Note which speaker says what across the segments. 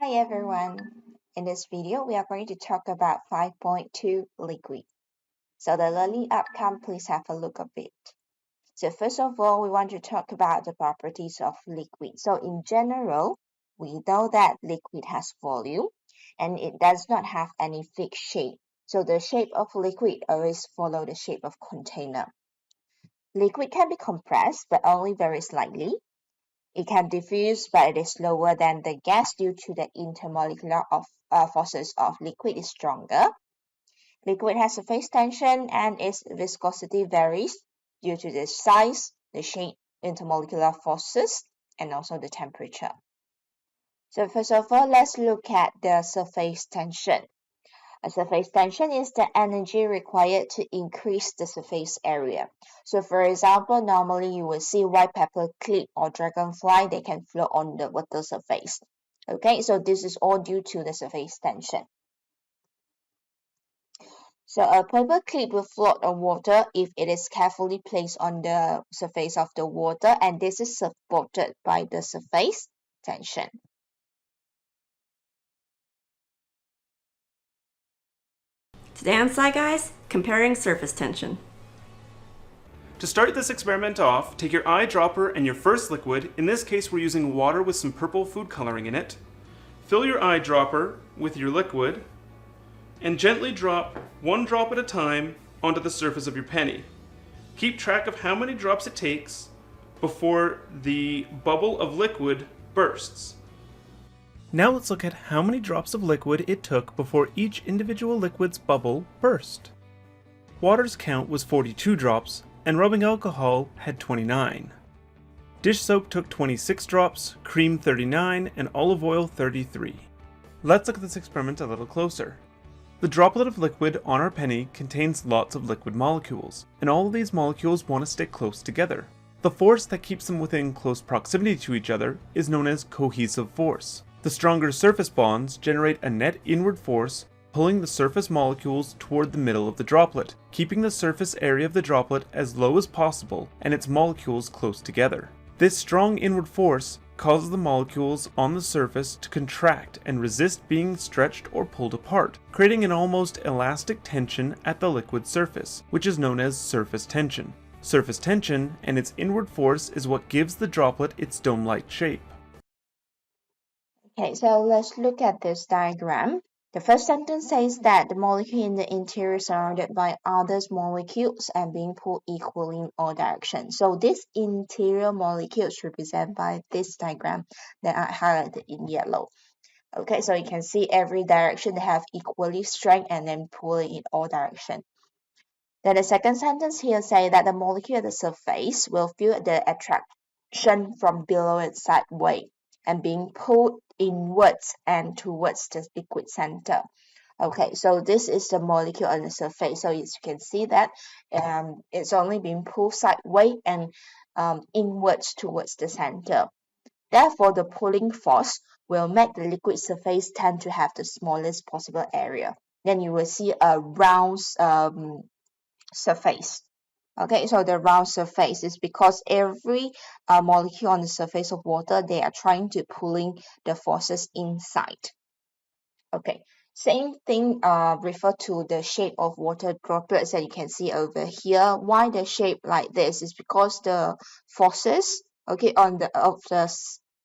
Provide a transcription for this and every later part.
Speaker 1: Hi everyone. In this video, we are going to talk about 5.2 liquid. So the learning outcome, please have a look of it. So first of all, we want to talk about the properties of liquid. So in general, we know that liquid has volume and it does not have any fixed shape. So the shape of liquid always follow the shape of container. Liquid can be compressed, but only very slightly. It can diffuse, but it is slower than the gas due to the intermolecular forces of liquid is stronger. Liquid has surface tension and its viscosity varies due to the size, the shape, intermolecular forces, and also the temperature. So first of all, let's look at the surface tension. A surface tension is the energy required to increase the surface area. So for example, normally you will see white pepper clip or dragonfly, they can float on the water surface. Okay, so this is all due to the surface tension. So a paper clip will float on water if it is carefully placed on the surface of the water, and this is supported by the surface tension.
Speaker 2: Today on Sci Guys, comparing surface tension.
Speaker 3: To start this experiment off, take your eyedropper and your first liquid, in this case we're using water with some purple food coloring in it. Fill your eyedropper with your liquid and gently drop one drop at a time onto the surface of your penny. Keep track of how many drops it takes before the bubble of liquid bursts. Now let's look at how many drops of liquid it took before each individual liquid's bubble burst. Water's count was 42 drops, and rubbing alcohol had 29. Dish soap took 26 drops, cream 39, and olive oil 33. Let's look at this experiment a little closer. The droplet of liquid on our penny contains lots of liquid molecules, and all of these molecules want to stick close together. The force that keeps them within close proximity to each other is known as cohesive force. The stronger surface bonds generate a net inward force, pulling the surface molecules toward the middle of the droplet, keeping the surface area of the droplet as low as possible and its molecules close together. This strong inward force causes the molecules on the surface to contract and resist being stretched or pulled apart, creating an almost elastic tension at the liquid surface, which is known as surface tension. Surface tension and its inward force is what gives the droplet its dome-like shape.
Speaker 1: Okay, so let's look at this diagram. The first sentence says that the molecule in the interior is surrounded by other molecules and being pulled equally in all directions. So these interior molecules represented by this diagram that are highlighted in yellow. Okay, so you can see every direction they have equally strength and then pulling in all directions. Then the second sentence here say that the molecule at the surface will feel the attraction from below its sideways and being pulled inwards and towards the liquid center. Okay, so this is the molecule on the surface. So as you can see that it's only being pulled sideways and inwards towards the center. Therefore, the pulling force will make the liquid surface tend to have the smallest possible area. Then you will see a round surface. Okay, so the round surface is because every molecule on the surface of water, they are trying to pulling the forces inside. Okay, same thing refer to the shape of water droplets that you can see over here. Why the shape like this is because the forces, okay, on the of the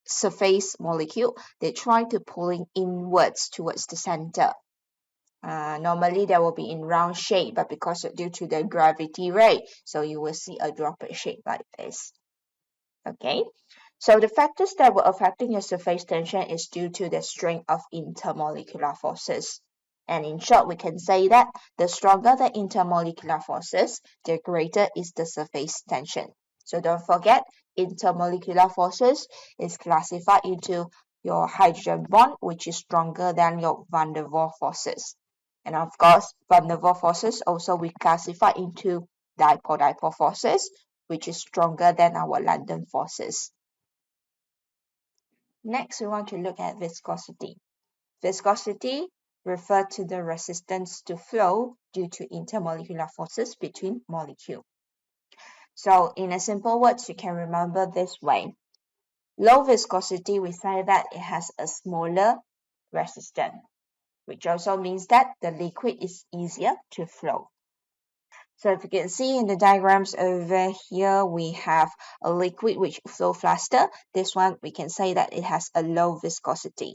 Speaker 1: surface molecule, they try to pulling inwards towards the center. Normally there will be in round shape, but because due to the gravity rate, so you will see a droplet shape like this. Okay, so the factors that were affecting your surface tension is due to the strength of intermolecular forces. And in short, we can say that the stronger the intermolecular forces, the greater is the surface tension. So don't forget, intermolecular forces is classified into your hydrogen bond, which is stronger than your van der Waals forces. And of course, van der Waals forces also we classify into dipole-dipole forces, which is stronger than our London forces. Next, we want to look at viscosity. Viscosity refers to the resistance to flow due to intermolecular forces between molecules. So in a simple words, you can remember this way. Low viscosity, we say that it has a smaller resistant, which also means that the liquid is easier to flow. So if you can see in the diagrams over here, we have a liquid which flows faster. This one, we can say that it has a low viscosity.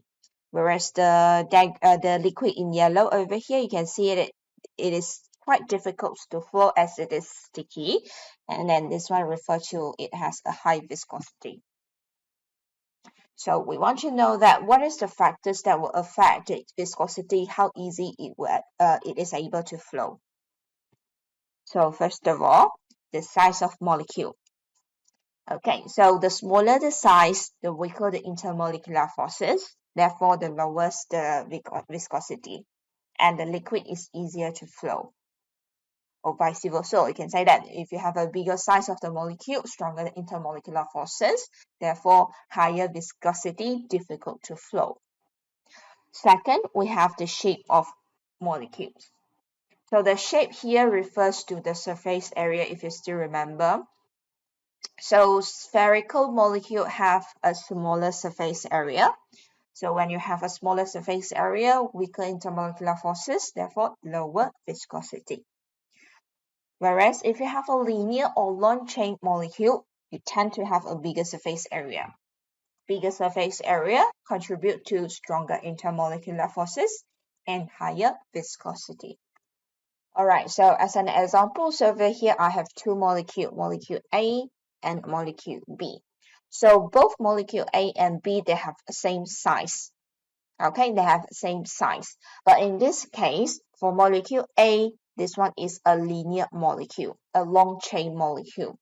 Speaker 1: Whereas the liquid in yellow over here, you can see it is quite difficult to flow as it is sticky. And then this one refers to it has a high viscosity. So we want to know that what is the factors that will affect its viscosity, how easy it is able to flow. So first of all, the size of molecule. Okay, so the smaller the size, the weaker the intermolecular forces, therefore the lowest the viscosity, and the liquid is easier to flow. Or vice versa. So you can say that if you have a bigger size of the molecule, stronger the intermolecular forces, therefore higher viscosity, difficult to flow. Second, we have the shape of molecules. So the shape here refers to the surface area, if you still remember. So spherical molecule have a smaller surface area. So when you have a smaller surface area, weaker intermolecular forces, therefore lower viscosity. Whereas if you have a linear or long chain molecule, you tend to have a bigger surface area. Bigger surface area contribute to stronger intermolecular forces and higher viscosity. Alright, so as an example, so over here I have two molecules, molecule A and molecule B. So both molecule A and B, they have the same size. Okay, they have the same size. But in this case, for molecule A, this one is a linear molecule, a long chain molecule.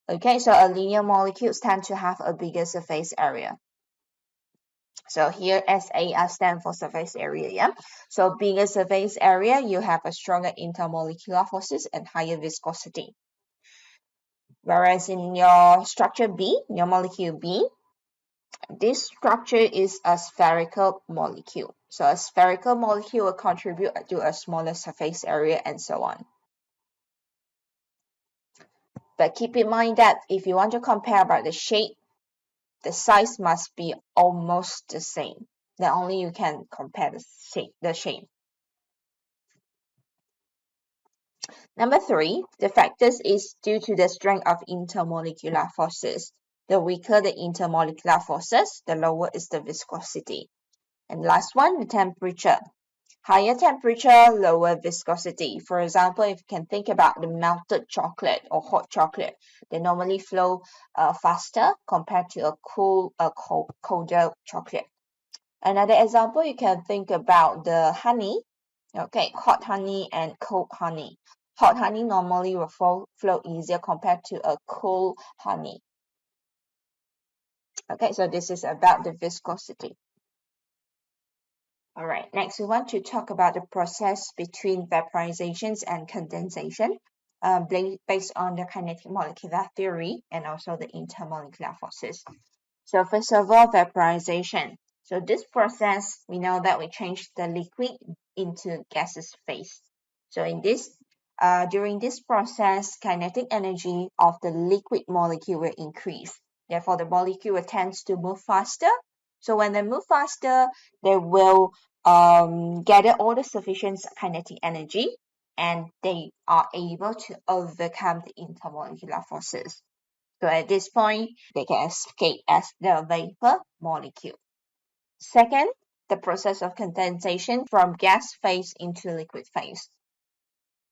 Speaker 1: Okay, so a linear molecules tend to have a bigger surface area. So here SA stands for surface area, yeah? So bigger surface area, you have a stronger intermolecular forces and higher viscosity. Whereas in your structure B, your molecule B, this structure is a spherical molecule. So a spherical molecule will contribute to a smaller surface area and so on. But keep in mind that if you want to compare about the shape, the size must be almost the same. Then only you can compare the shape. Number 3, the factors is due to the strength of intermolecular forces. The weaker the intermolecular forces, the lower is the viscosity. And last one, the temperature. Higher temperature, lower viscosity. For example, if you can think about the melted chocolate or hot chocolate, they normally flow faster compared to a colder chocolate. Another example, you can think about the honey. Okay, hot honey and cold honey. Hot honey normally will flow easier compared to a cool honey. Okay, so this is about the viscosity. All right, next we want to talk about the process between vaporizations and condensation based on the kinetic molecular theory and also the intermolecular forces. So first of all, vaporization. So this process, we know that we change the liquid into gaseous phase. So during this process, kinetic energy of the liquid molecule will increase. Therefore, the molecule tends to move faster. So when they move faster, they will gather all the sufficient kinetic energy, and they are able to overcome the intermolecular forces. So at this point, they can escape as the vapor molecule. Second, the process of condensation from gas phase into liquid phase.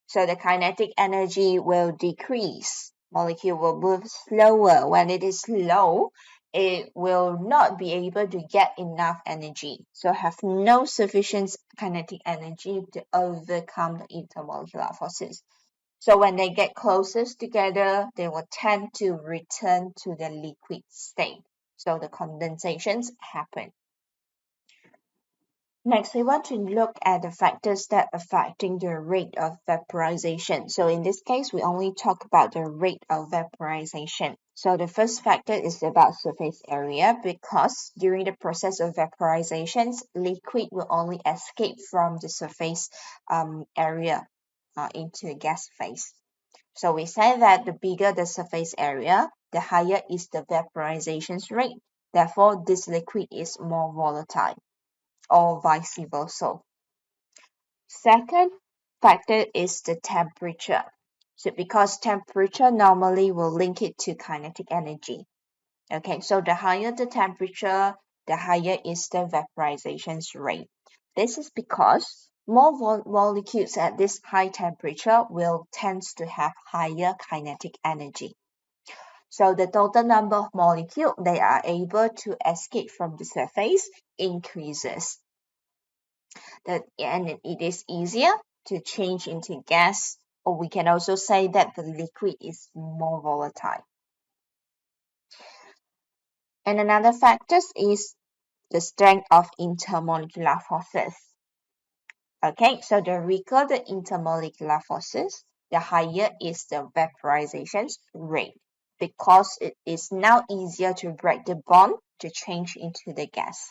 Speaker 1: So the kinetic energy will decrease. Molecule will move slower. When it is slow, it will not be able to get enough energy. So have no sufficient kinetic energy to overcome the intermolecular forces. So when they get closest together, they will tend to return to the liquid state. So the condensations happen. Next, we want to look at the factors that affecting the rate of vaporization. So in this case, we only talk about the rate of vaporization. So the first factor is about surface area, because during the process of vaporization, liquid will only escape from the surface area into a gas phase. So we say that the bigger the surface area, the higher is the vaporization rate. Therefore, this liquid is more volatile. or vice versa. Second factor is the temperature. So because temperature normally will link it to kinetic energy. Okay, so the higher the temperature, the higher is the vaporization rate. This is because more molecules at this high temperature will tend to have higher kinetic energy. So the total number of molecules they are able to escape from the surface increases. And it is easier to change into gas, or we can also say that the liquid is more volatile. And another factor is the strength of intermolecular forces. Okay, so the weaker the intermolecular forces, the higher is the vaporization rate because it is now easier to break the bond to change into the gas.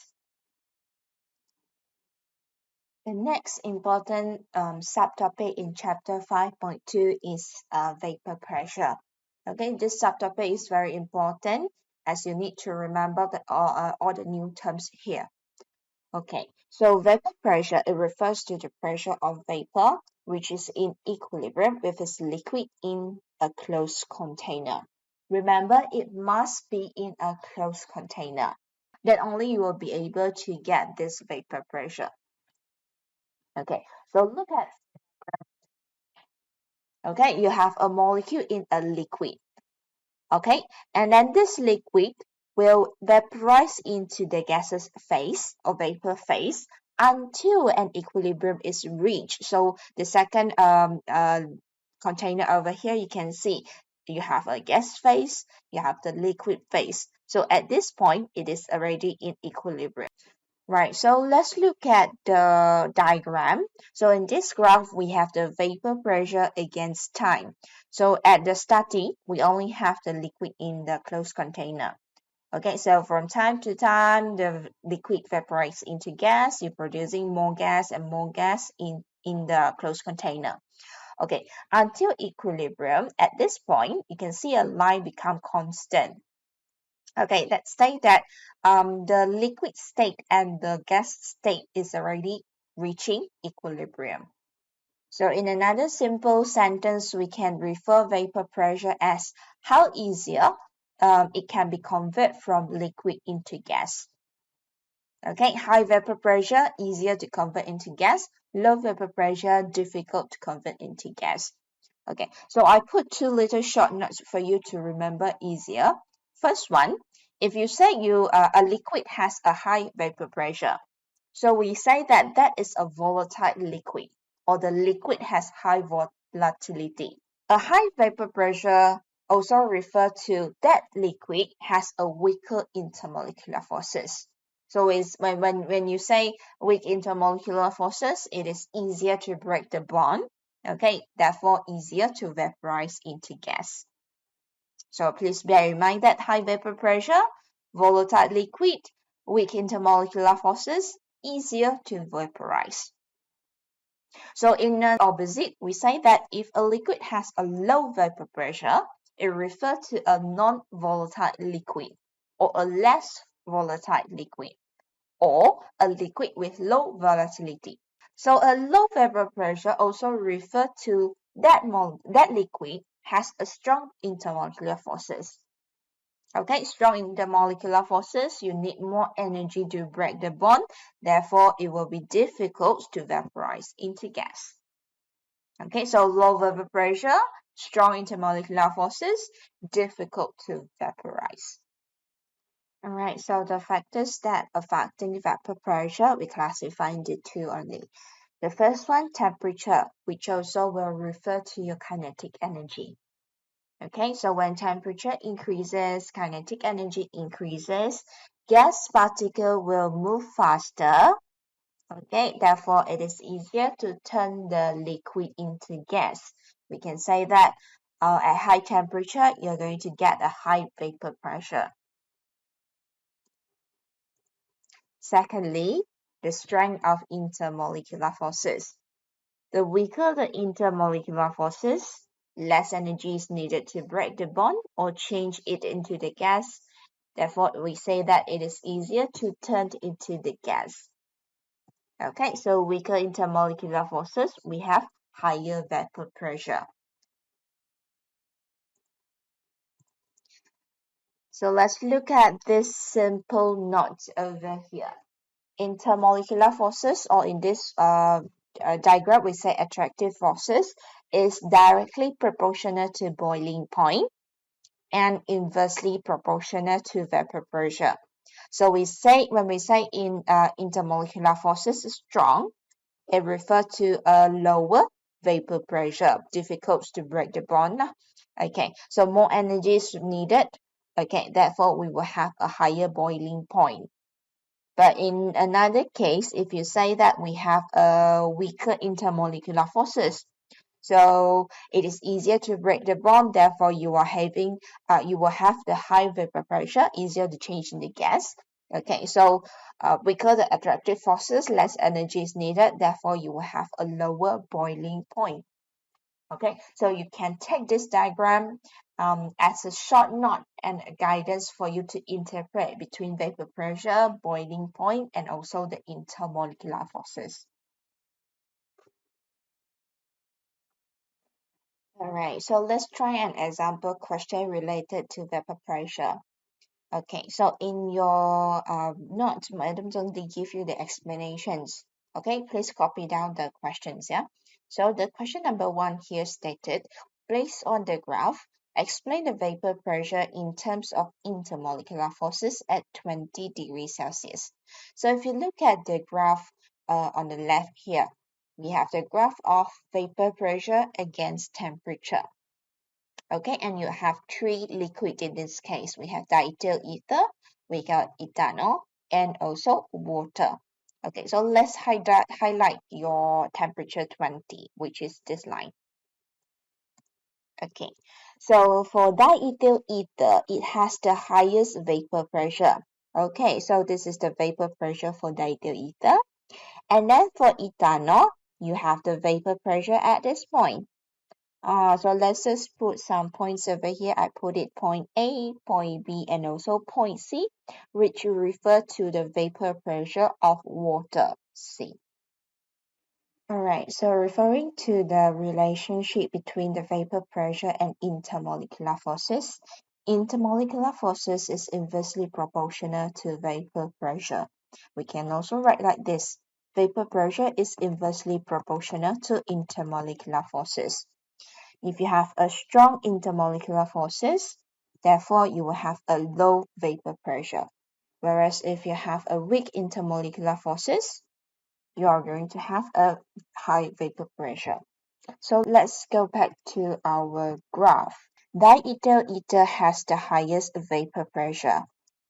Speaker 1: The next important subtopic in chapter 5.2 is vapor pressure. Okay, this subtopic is very important as you need to remember all the new terms here. Okay, so vapor pressure, it refers to the pressure of vapor which is in equilibrium with its liquid in a closed container. Remember, it must be in a closed container. Then only you will be able to get this vapor pressure. Okay, so look at, okay, you have a molecule in a liquid. Okay, and then this liquid will vaporize into the gaseous phase or vapor phase until an equilibrium is reached. So the second container over here, you can see you have a gas phase, you have the liquid phase. So at this point, it is already in equilibrium. Right, so let's look at the diagram. So in this graph, we have the vapor pressure against time. So at the starting, we only have the liquid in the closed container. Okay, so from time to time, the liquid evaporates into gas. You're producing more gas and more gas in the closed container. Okay, until equilibrium, at this point, you can see a line become constant. Okay, let's say that the liquid state and the gas state is already reaching equilibrium. So in another simple sentence, we can refer vapor pressure as how easier it can be converted from liquid into gas. Okay, high vapor pressure, easier to convert into gas. Low vapor pressure, difficult to convert into gas. Okay, so I put two little short notes for you to remember easier. First one, if you say a liquid has a high vapor pressure, so we say that that is a volatile liquid, or the liquid has high volatility. A high vapor pressure also refers to that liquid has a weaker intermolecular forces. So it's when you say weak intermolecular forces, it is easier to break the bond. Okay, therefore easier to vaporize into gas. So please bear in mind that high vapor pressure, volatile liquid, weak intermolecular forces, easier to vaporize. So in an opposite, we say that if a liquid has a low vapor pressure, it refers to a non-volatile liquid or a less volatile liquid or a liquid with low volatility. So a low vapor pressure also refers to that liquid has a strong intermolecular forces. Okay, strong intermolecular forces, you need more energy to break the bond. Therefore, it will be difficult to vaporize into gas. Okay, so low vapor pressure, strong intermolecular forces, difficult to vaporize. Alright, so the factors that affecting vapor pressure, we classify into two only. The first one, temperature, which also will refer to your kinetic energy. Okay, so when temperature increases, kinetic energy increases, gas particle will move faster. Okay, therefore it is easier to turn the liquid into gas. We can say that at high temperature, you're going to get a high vapor pressure. Secondly, the strength of intermolecular forces. The weaker the intermolecular forces, less energy is needed to break the bond or change it into the gas. Therefore, we say that it is easier to turn into the gas. Okay, so weaker intermolecular forces, we have higher vapor pressure. So let's look at this simple note over here. Intermolecular forces, or in this diagram we say attractive forces, is directly proportional to boiling point and inversely proportional to vapor pressure. So when we say intermolecular forces is strong, it refers to a lower vapor pressure, difficult to break the bond. Okay, so more energy is needed. Okay, therefore we will have a higher boiling point. But in another case, if you say that we have a weaker intermolecular forces, so it is easier to break the bond, therefore you will have the high vapor pressure, easier to change in the gas. Okay, so weaker the attractive forces, less energy is needed, therefore you will have a lower boiling point. Okay, so you can take this diagram as a short note and a guidance for you to interpret between vapor pressure, boiling point, and also the intermolecular forces. All right, so let's try an example question related to vapor pressure. Okay, so in your note, Madam Zheng, they give you the explanations. Okay, please copy down the questions, yeah? So the question number 1 here stated, based on the graph, explain the vapor pressure in terms of intermolecular forces at 20 degrees Celsius. So if you look at the graph on the left here, we have the graph of vapor pressure against temperature. Okay, and you have 3 liquid in this case. We have diethyl ether, we got ethanol, and also water. Okay, so let's highlight your temperature 20, which is this line. Okay, so for diethyl ether, it has the highest vapor pressure. Okay, so this is the vapor pressure for diethyl ether. And then for ethanol, you have the vapor pressure at this point. So let's just put some points over here. I put it point A, point B, and also point C, which refer to the vapor pressure of water, C. Alright, so referring to the relationship between the vapor pressure and intermolecular forces, intermolecular forces is inversely proportional to vapor pressure. We can also write like this. Vapor pressure is inversely proportional to intermolecular forces. If you have a strong intermolecular forces, therefore you will have a low vapor pressure. Whereas if you have a weak intermolecular forces, you are going to have a high vapor pressure. So let's go back to our graph. Diethyl ether has the highest vapor pressure.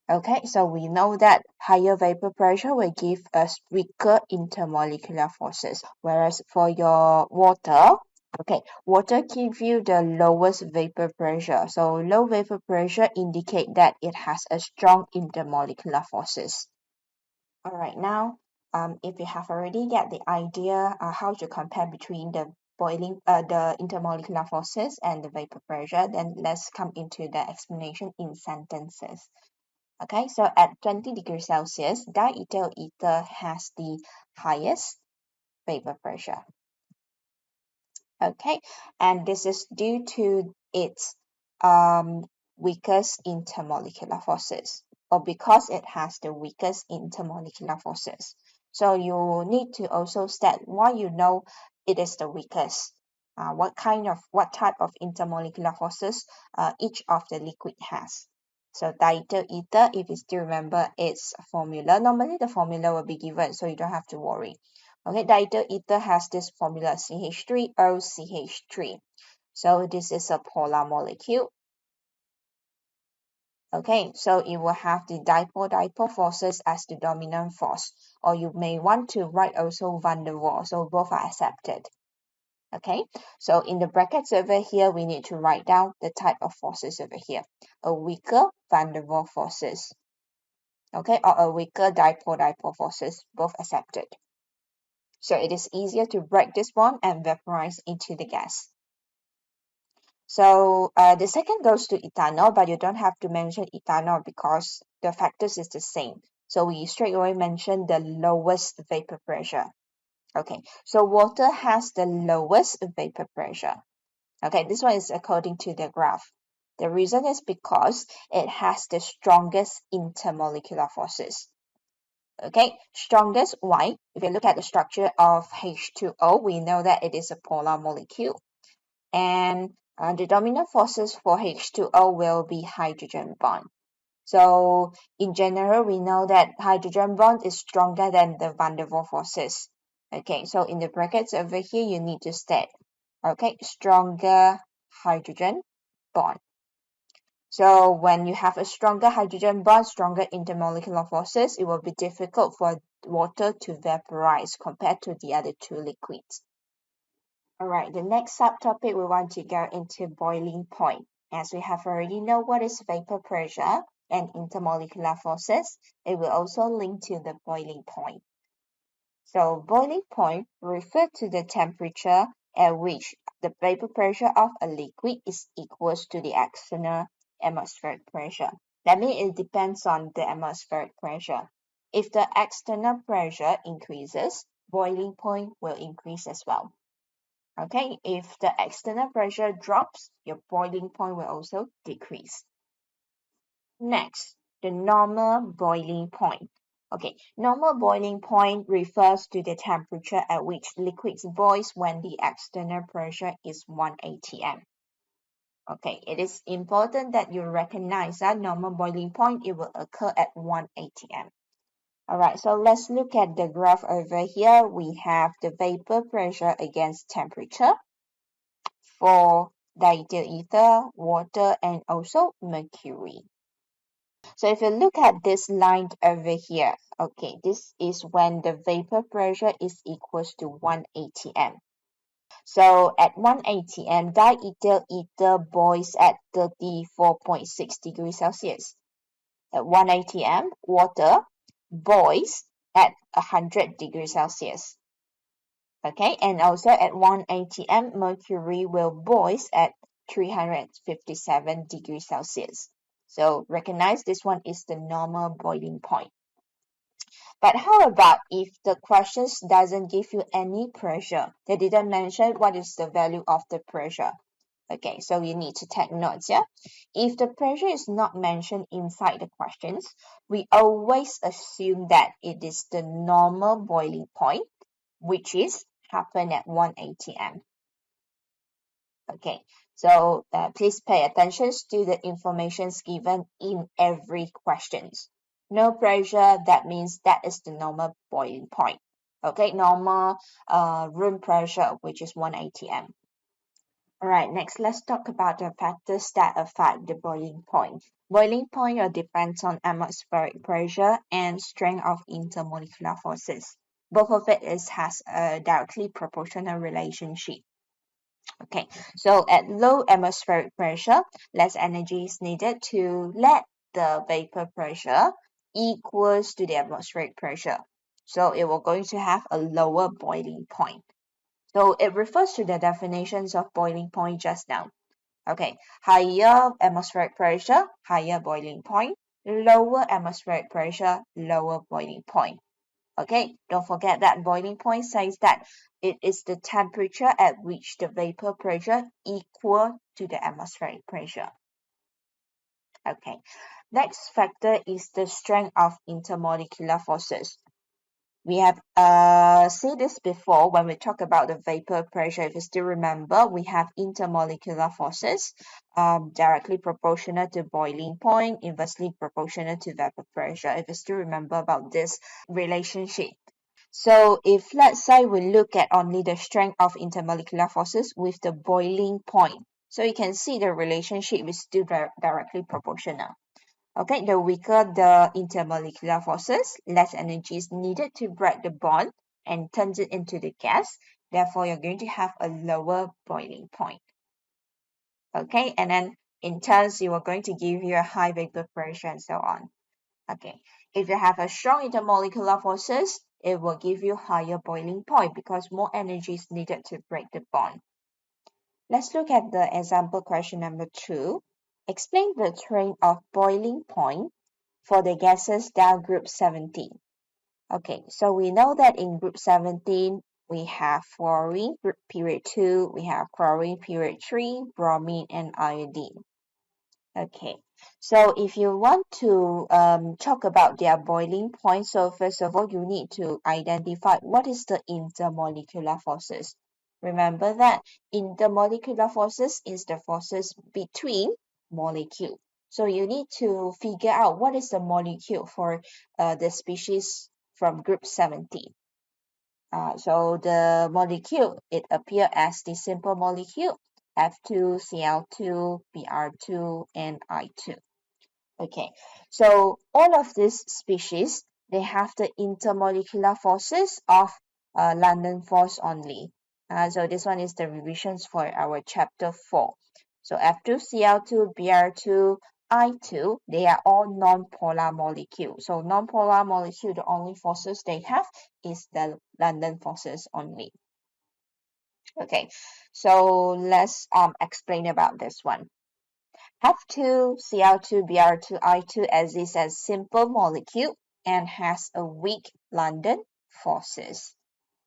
Speaker 1: Okay, so we know that higher vapor pressure will give us weaker intermolecular forces. Whereas for your water, okay, water gives you the lowest vapor pressure. So low vapor pressure indicate that it has a strong intermolecular forces. All right, now, if you have already get the idea how to compare between the the intermolecular forces and the vapor pressure, then let's come into the explanation in sentences. Okay, so at 20 degrees Celsius, diethyl ether has the highest vapor pressure. Okay, and this is due to its weakest intermolecular forces, or because it has the weakest intermolecular forces. So you need to also state why you know it is the weakest. What type of intermolecular forces each of the liquid has. So diethyl ether, if you still remember its formula, normally the formula will be given, so you don't have to worry. Okay, diethyl ether has this formula CH3OCH3. So this is a polar molecule. Okay, so it will have the dipole-dipole forces as the dominant force, or you may want to write also van der Waals, so both are accepted. Okay, so in the brackets over here, we need to write down the type of forces over here. A weaker van der Waals forces, okay, or a weaker dipole-dipole forces, both accepted. So it is easier to break this bond and vaporize into the gas. So the second goes to ethanol, but you don't have to mention ethanol because the factors is the same. So we straight away mention the lowest vapor pressure. Okay, so water has the lowest vapor pressure. Okay, this one is according to the graph. The reason is because it has the strongest intermolecular forces. Okay, strongest, why? If you look at the structure of H2O, we know that it is a polar molecule. And the dominant forces for H2O will be hydrogen bond. So in general, we know that hydrogen bond is stronger than the van der Waals forces. Okay, so in the brackets over here, you need to state, okay, stronger hydrogen bond. So when you have a stronger hydrogen bond, stronger intermolecular forces, it will be difficult for water to vaporize compared to the other two liquids. All right, the next subtopic we want to go into boiling point. As we have already know what is vapor pressure and intermolecular forces, it will also link to the boiling point. So boiling point refers to the temperature at which the vapor pressure of a liquid is equals to the external atmospheric pressure. That means it depends on the atmospheric pressure. If the external pressure increases, boiling point will increase as well. Okay, if the external pressure drops, your boiling point will also decrease. Next, the normal boiling point. Okay, normal boiling point refers to the temperature at which liquids boils when the external pressure is 1 atm. Okay, it is important that you recognize that normal boiling point, it will occur at 1 atm. Alright, so let's look at the graph over here. We have the vapor pressure against temperature for dilute ether, water, and also mercury. So if you look at this line over here, okay, this is when the vapor pressure is equals to 1 atm. So at 1 atm, diethyl ether boils at 34.6 degrees Celsius. At 1 atm, water boils at 100 degrees Celsius. Okay, and also at 1 atm, mercury will boil at 357 degrees Celsius. So recognize this one is the normal boiling point. But how about if the questions doesn't give you any pressure? They didn't mention what is the value of the pressure. Okay, so you need to take notes, yeah? If the pressure is not mentioned inside the questions, we always assume that it is the normal boiling point, which is happen at 1 atm. Okay, so please pay attention to the informations given in every questions. No pressure, that means that is the normal boiling point. Okay, normal room pressure, which is 1 atm. All right, next let's talk about the factors that affect the boiling point. Boiling point depends on atmospheric pressure and strength of intermolecular forces. Both of it has a directly proportional relationship. Okay, so at low atmospheric pressure, less energy is needed to let the vapor pressure equals to the atmospheric pressure. So it will going to have a lower boiling point. So it refers to the definitions of boiling point just now. Okay, higher atmospheric pressure, higher boiling point. Lower atmospheric pressure, lower boiling point. Okay, don't forget that boiling point says that it is the temperature at which the vapor pressure equal to the atmospheric pressure. Okay, next factor is the strength of intermolecular forces. We have seen this before when we talk about the vapor pressure. If you still remember, we have intermolecular forces directly proportional to boiling point, inversely proportional to vapor pressure. If you still remember about this relationship. So if let's say we look at only the strength of intermolecular forces with the boiling point, so you can see the relationship is still directly proportional. Okay, the weaker the intermolecular forces, less energy is needed to break the bond and turns it into the gas. Therefore, you're going to have a lower boiling point. Okay, and then in turns, you are going to give you a high vapor pressure and so on. Okay, if you have a strong intermolecular forces, it will give you higher boiling point because more energy is needed to break the bond. Let's look at the example question number 2. Explain the train of boiling point for the gases down group 17. Okay, so we know that in group 17, we have fluorine, group period 2, we have chlorine, period 3, bromine, and iodine. Okay, so if you want to talk about their boiling point, so first of all, you need to identify what is the intermolecular forces. Remember that intermolecular forces is the forces between molecule. So you need to figure out what is the molecule for the species from group 17. So the molecule, it appears as the simple molecule F2, Cl2, Br2, and I2. Okay, so all of these species, they have the intermolecular forces of London force only. So this one is the revisions for our chapter 4. So F2, Cl2, Br2, I2, they are all non-polar molecules. So non-polar molecule, the only forces they have is the London forces only. Okay, so let's explain about this one. F2, Cl2, Br2, I2 exists as simple molecule and has a weak London forces.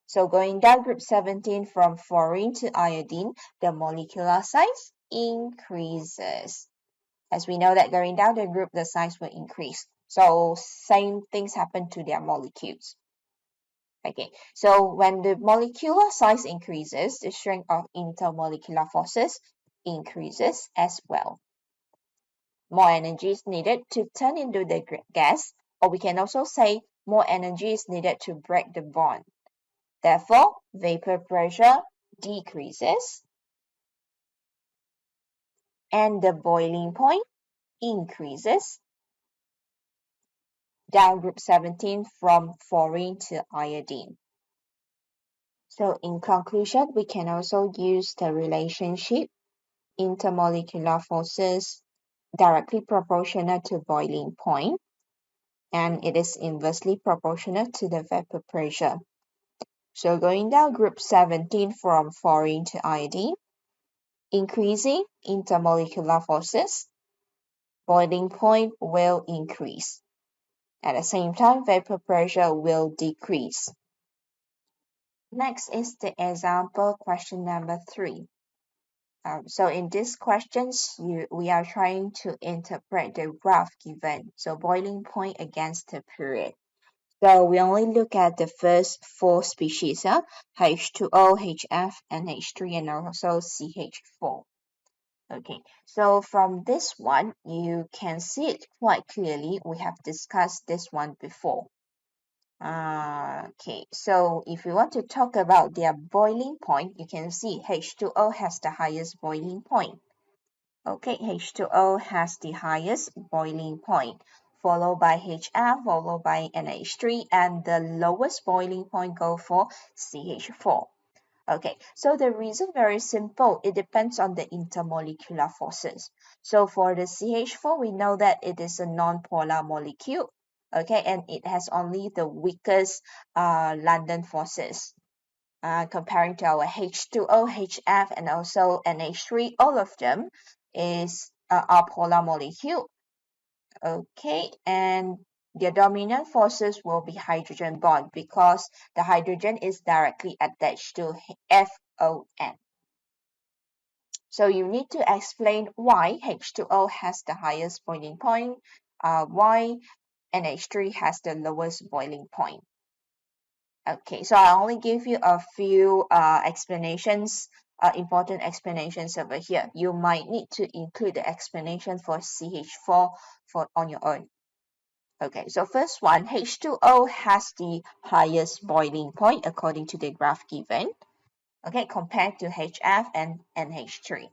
Speaker 1: So going down group 17 from fluorine to iodine, the molecular size increases. As we know that going down the group, the size will increase. So same things happen to their molecules. Okay, so when the molecular size increases, the strength of intermolecular forces increases as well. More energy is needed to turn into the gas, or we can also say more energy is needed to break the bond. Therefore, vapor pressure decreases and the boiling point increases down group 17 from fluorine to iodine. So in conclusion, we can also use the relationship intermolecular forces directly proportional to boiling point, and it is inversely proportional to the vapor pressure. So going down group 17 from fluorine to iodine, increasing intermolecular forces, boiling point will increase. At the same time, vapor pressure will decrease. Next is the example question number 3. So in these questions, we are trying to interpret the graph given. So boiling point against the period. So we only look at the first 4 species, H2O, HF, NH3, and also CH4. Okay, so from this one, you can see it quite clearly. We have discussed this one before. Okay, so if you want to talk about their boiling point, you can see H2O has the highest boiling point. Okay, H2O has the highest boiling point, followed by HF, followed by NH3, and the lowest boiling point go for CH4. Okay, so the reason very simple. It depends on the intermolecular forces. So for the CH4, we know that it is a non-polar molecule. Okay, and it has only the weakest London forces. Comparing to our H2O, HF, and also NH3, all of them are polar molecule. Okay, and their dominant forces will be hydrogen bond because the hydrogen is directly attached to FON. So you need to explain why H2O has the highest boiling point, why NH3 has the lowest boiling point. Okay, so I only give you a few explanations, important explanations over here. You might need to include the explanation for CH4 on your own. Okay, so first one, H2O has the highest boiling point according to the graph given, okay, compared to HF and NH3.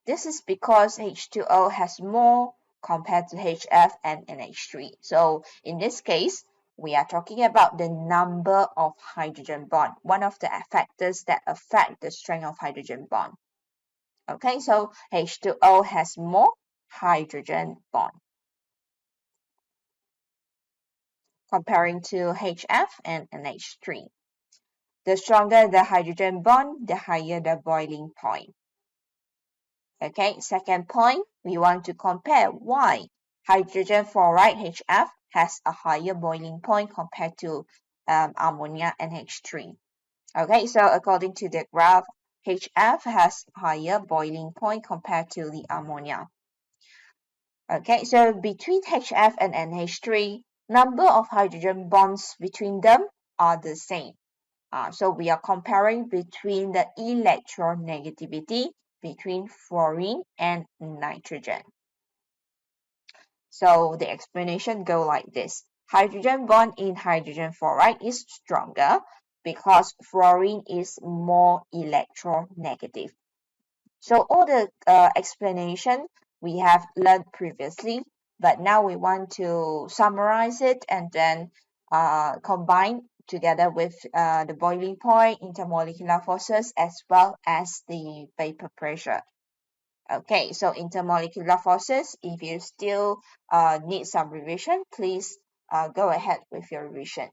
Speaker 1: This is because H2O has more compared to HF and NH3. So in this case, we are talking about the number of hydrogen bond, one of the factors that affect the strength of hydrogen bond. Okay, so H2O has more hydrogen bond comparing to HF and NH3. The stronger the hydrogen bond, the higher the boiling point. Okay, second point, we want to compare why hydrogen fluoride HF has a higher boiling point compared to ammonia NH3. Okay, so according to the graph, HF has higher boiling point compared to the ammonia. Okay, so between HF and NH3, number of hydrogen bonds between them are the same. So we are comparing between the electronegativity between fluorine and nitrogen. So the explanation go like this. Hydrogen bond in hydrogen fluoride is stronger because fluorine is more electronegative. So all the explanation we have learned previously, but now we want to summarize it and then combine together with the boiling point, intermolecular forces, as well as the vapor pressure. Okay, so intermolecular forces, if you still need some revision, please go ahead with your revision.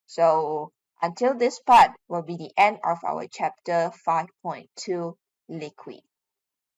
Speaker 1: So until this part will be the end of our chapter 5.2 liquid.